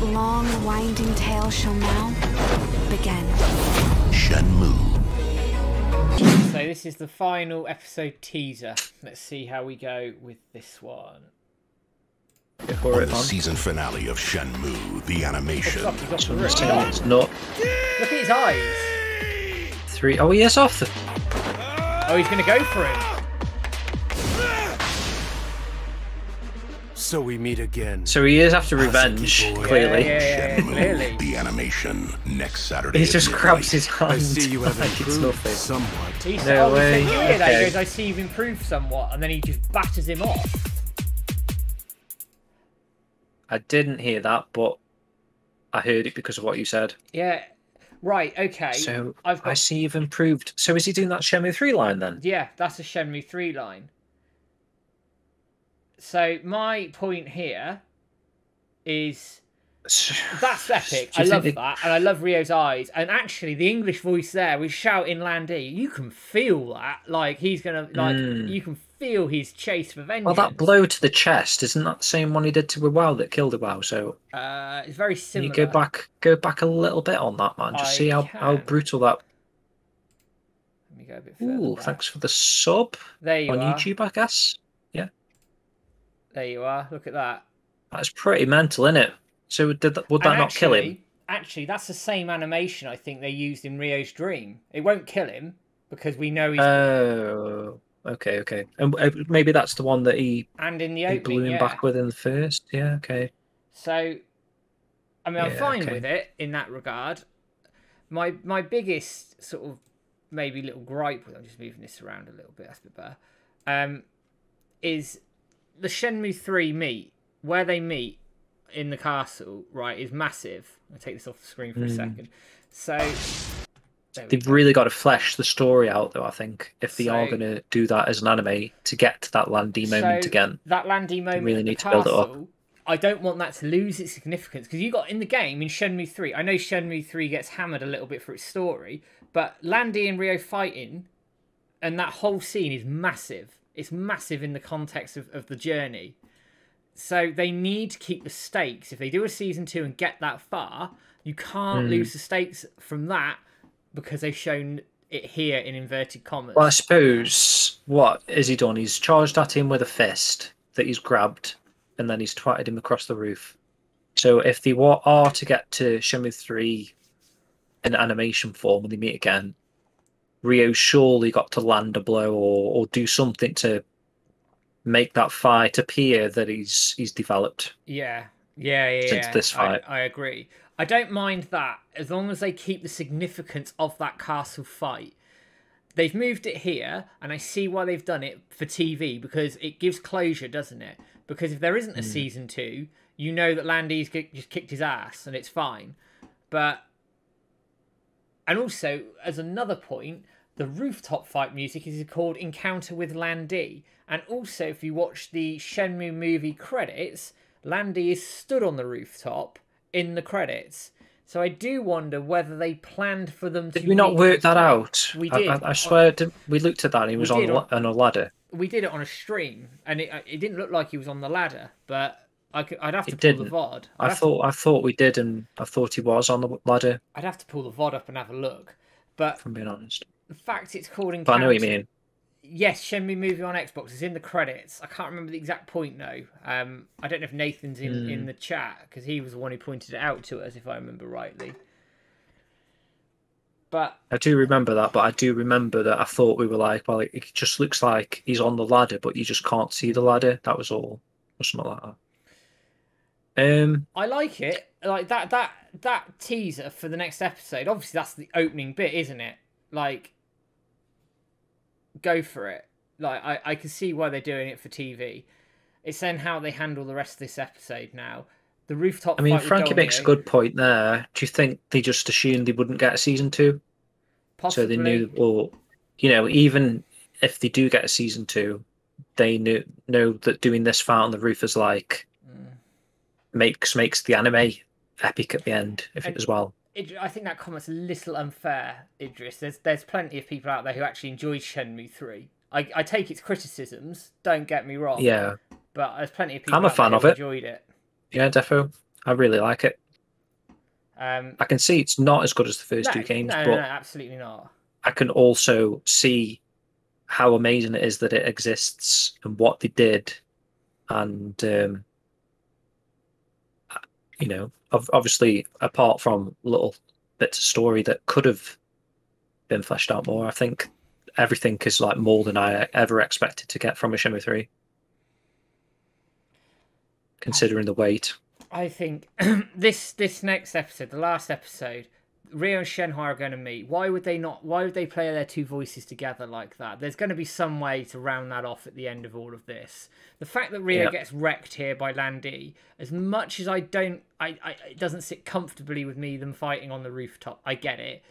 That long, winding tale shall now begin. Shenmue. So this is the final episode teaser. Let's see how we go with this one. On the season finale of Shenmue, the animation. Oh, he's off the roof. It's not Look at his eyes. 3. Oh, he is off the. Oh, he's going to go for him. So we meet again. So he is after revenge, clearly. Yeah, Shenmue, clearly. the animation, next Saturday. He at just midnight. grabs his hand. I see you have like it's improved nothing. somewhat. He No said, oh, way. he said, you hear that? He Okay. goes, I see you've improved somewhat, and then he just batters him off. I didn't hear that, but I heard it because of what you said. Yeah. Right, okay. So I've got... I see you've improved. So is he doing that Shenmue 3 line then? Yeah, that's a Shenmue 3 line. So my point here is that's epic. I love that, and I love Rio's eyes. And actually, the English voice there was shouting Landy. You can feel that, like he's gonna, like you can feel his chase for vengeance. Well, that blow to the chest isn't that the same one he did to Wow that killed Wow? So it's very similar. you go back a little bit on that, man. Just see how brutal that. Let me go a bit further. Ooh, back. thanks for the sub There you on are. YouTube, I guess. Yeah, There you are. Look at that. that's pretty mental, isn't it? So would that not kill him? Actually, that's the same animation I think they used in Rio's dream. It won't kill him because we know he's. Oh, okay. And maybe that's the one that he And in the he opening, blew him back with in the first. Yeah, okay. So, I mean, I'm Yeah, fine okay. with it in that regard. My biggest sort of maybe little gripe with, I'm just moving this around a little bit, that's a bit better, is the Shenmue 3 meet, where they meet in the castle, right, is massive. I'll take this off the screen for a second. So, They've really got to flesh the story out, though, I think, if they are going to do that as an anime to get to that Landy moment again. That Landy moment really at the need to build it up. castle, I don't want that to lose its significance, because you got in the game, in Shenmue 3, I know Shenmue 3 gets hammered a little bit for its story, but Landy and Rio fighting, and that whole scene is massive. It's massive in the context of the journey. So they need to keep the stakes. If they do a season 2 and get that far, you can't lose the stakes from that because they've shown it here in inverted commas. Well, I suppose, what has he done? He's charged at him with a fist that he's grabbed, and then he's twatted him across the roof. So if they are to get to Shenmue 3 in animation form when they meet again, Rio surely got to land a blow or do something to make that fight appear that he's developed. Yeah. Since this fight. I agree. I don't mind that as long as they keep the significance of that castle fight. They've moved it here, and I see why they've done it for TV, because it gives closure, doesn't it? Because if there isn't a season 2, you know that Landy's just kicked his ass, and it's fine. But... And also, as another point, the rooftop fight music is called Encounter with Landy. And also, if you watch the Shenmue movie credits, Landy is stood on the rooftop in the credits. So I do wonder whether they planned for them to... Did we not work that out? We did. I swear, we looked at that and he was on a ladder. We did it on a stream, and it didn't look like he was on the ladder, but I'd have to pull the VOD. I thought we did, and I thought he was on the ladder. I'd have to pull the VOD up and have a look. But if I'm being honest. The fact it's called Encounter... But I know what you mean. Yes, Shenmue movie on Xbox is in the credits. I can't remember the exact point though. I don't know if Nathan's in the chat, because he was the one who pointed it out to us, if I remember rightly. But I do remember that, but I do remember that I thought we were like, well, it just looks like he's on the ladder, but you just can't see the ladder. That was all. Or something like that. I like it. Like that teaser for the next episode. Obviously, that's the opening bit, isn't it? Like, go for it. Like, I can see why they're doing it for TV. It's then how they handle the rest of this episode now. The rooftop I mean, fight with Frankie makes a Dolio, good point there. Do you think they just assumed they wouldn't get a season 2? possibly, So they knew, well, even if they do get a season 2, they know that doing this fight on the roof is like makes the anime epic at the end as well. I think that comment's a little unfair, Idris. There's plenty of people out there who actually enjoyed Shenmue 3. I take its criticisms, don't get me wrong. Yeah. But there's plenty of people I'm a out there fan who of it. enjoyed it. Yeah, defo. I really like it. I can see it's not as good as the first two games, no, but absolutely not. I can also see how amazing it is that it exists and what they did, and you know, obviously apart from little bits of story that could have been fleshed out more, I think everything is like more than I ever expected to get from a Shenmue 3, considering the weight. I think this next episode, the last episode, Rio and Shenhua are going to meet. Why would they not? Why would they play their two voices together like that? There's going to be some way to round that off at the end of all of this. The fact that Rio gets wrecked here by Landy, as much as I don't, it doesn't sit comfortably with me them fighting on the rooftop. I get it.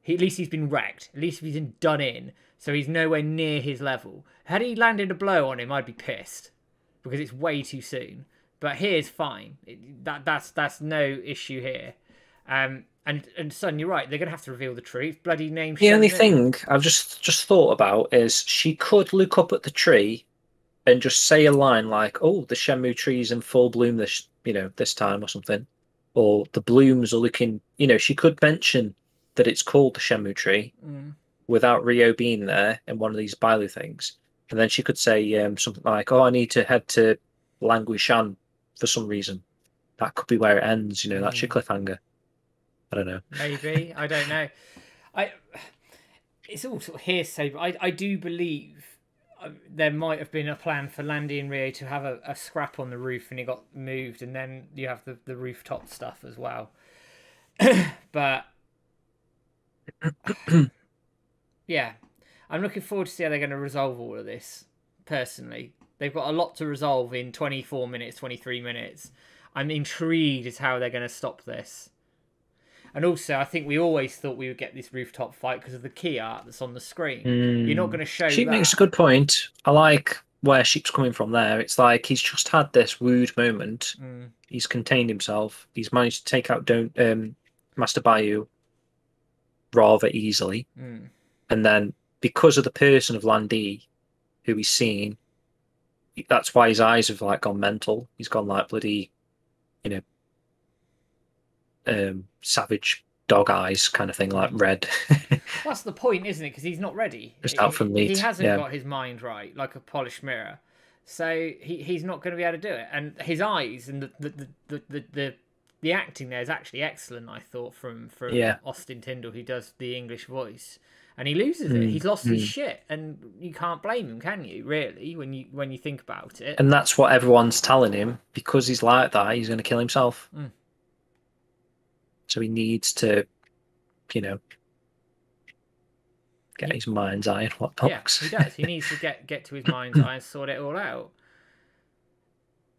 At least he's been wrecked. At least he's been done in, so he's nowhere near his level. Had he landed a blow on him, I'd be pissed because it's way too soon. But here's fine. That's no issue here. And Son, you're right. They're gonna have to reveal the truth. Bloody name. The only thing I've just thought about is she could look up at the tree and just say a line like, "Oh, the Shenmue tree's in full bloom this time," or something, or the blooms are looking. She could mention that it's called the Shenmue tree without Rio being there in one of these Bailu things, and then she could say something like, "Oh, I need to head to Langui-shan for some reason." That could be where it ends. That's your cliffhanger. I don't know. Maybe. I don't know. It's all sort of hearsay, but I do believe there might have been a plan for Landy and Rio to have a scrap on the roof, and it got moved, and then you have the rooftop stuff as well. But yeah, I'm looking forward to see how they're going to resolve all of this. Personally, they've got a lot to resolve in 24 minutes, 23 minutes. I'm intrigued as how they're going to stop this. And also, I think we always thought we would get this rooftop fight because of the key art that's on the screen. You're not going to show Sheep that. makes a good point. I like where Sheep's coming from there. It's like he's just had this wooed moment. He's contained himself. He's managed to take out Master Bayou rather easily. And then because of the person of Landy who he's seen, that's why his eyes have like gone mental. He's gone like bloody, savage dog eyes kind of thing, like red. That's the point, isn't it? Because he's not ready. Just out from meat. He hasn't got his mind right, like a polished mirror. So he's not going to be able to do it. And his eyes and the acting there is actually excellent. I thought from Austin Tyndall, who does the English voice, and he loses it. He's lost his shit, and you can't blame him, can you? Really, when you think about it. And that's what everyone's telling him, because he's like that. He's going to kill himself. So he needs to, get his mind's eye and whatnot. Yeah, he does. He needs to get to his mind's eye and sort it all out.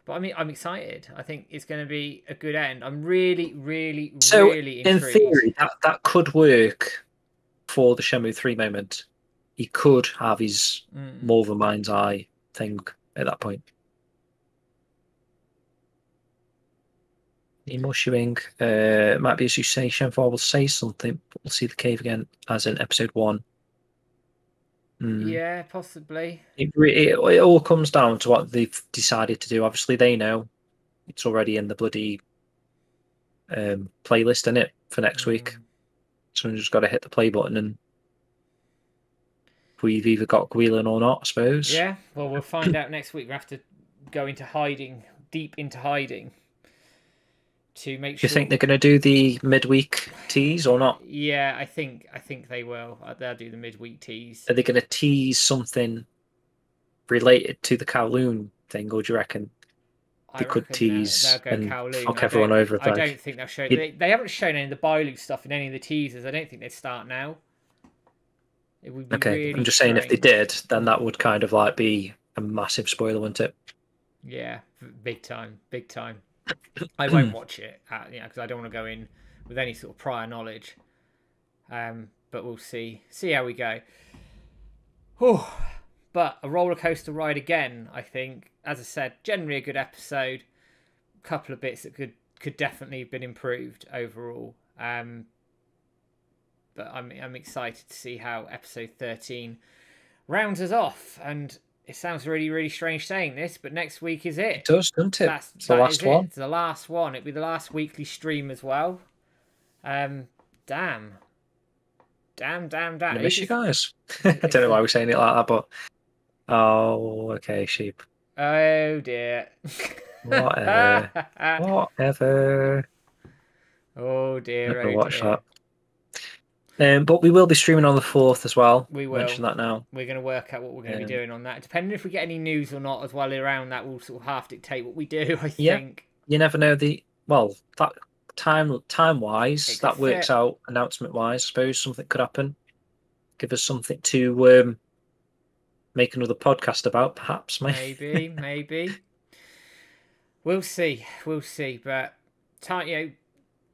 But I mean, I'm excited. I think it's going to be a good end. I'm really, really, really intrigued. In theory, that could work for the Shenmue 3 moment. He could have his more of a mind's eye thing at that point. Emotioning. Might be as you say, Shenmue will say something, but we'll see the cave again as in episode 1. Yeah, possibly. It all comes down to what they've decided to do. Obviously, they know it's already in the bloody playlist, isn't it, for next week? Someone's just got to hit the play button, and we've either got Guilin or not, I suppose. Yeah, well, we'll find out next week. We have to go into hiding, deep into hiding, to make sure. Do you think they're going to do the midweek tease or not? Yeah, I think they will. They'll do the midweek tease. Are they going to tease something related to the Kowloon thing, or do you reckon they could tease they'll and Kowloon. fuck everyone over? I don't think they'll show. They haven't shown any of the Bailu stuff in any of the teasers. I don't think they'd start now. It would be really I'm just saying, if they did, then that would kind of like be a massive spoiler, wouldn't it? Yeah, big time. I won't watch it, because I don't want to go in with any sort of prior knowledge. But we'll see how we go. Whew. But a roller coaster ride again, I think. As I said, generally a good episode. A couple of bits that could definitely have been improved overall. But I'm excited to see how episode 13 rounds us off. And it sounds really, really strange saying this, but next week is it. It does, doesn't it? It's the last one. It's the last one. It'll be the last weekly stream as well. Damn. I miss you guys. I don't know why we're saying it like that, but oh, okay, sheep. Oh dear. Whatever. Whatever. Oh dear. Never Oh watch dear. that. But we will be streaming on the 4th as well. We will. Mention that now. We're going to work out what we're going to be doing on that. Depending if we get any news or not as well around that, will sort of half dictate what we do, I think. You never know that time wise, that works out announcement wise. I suppose something could happen. Give us something to make another podcast about, perhaps. Maybe. We'll see. But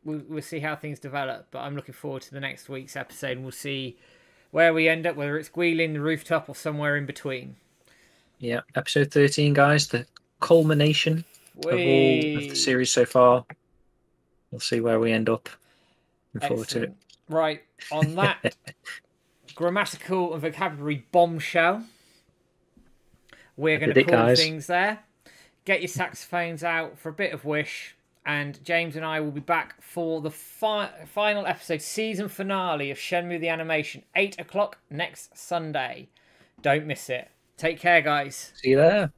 we'll see how things develop. But I'm looking forward to the next week's episode, and we'll see where we end up, whether it's Guilin, the rooftop, or somewhere in between. Yeah, episode 13, guys, the culmination of all of the series so far. We'll see where we end up. Looking forward to it. Right, on that grammatical and vocabulary bombshell, we're going to call things there. Get your saxophones out for a bit of Wish, and James and I will be back for the final episode, season finale of Shenmue the Animation, 8 o'clock next Sunday. Don't miss it. Take care, guys. See you there.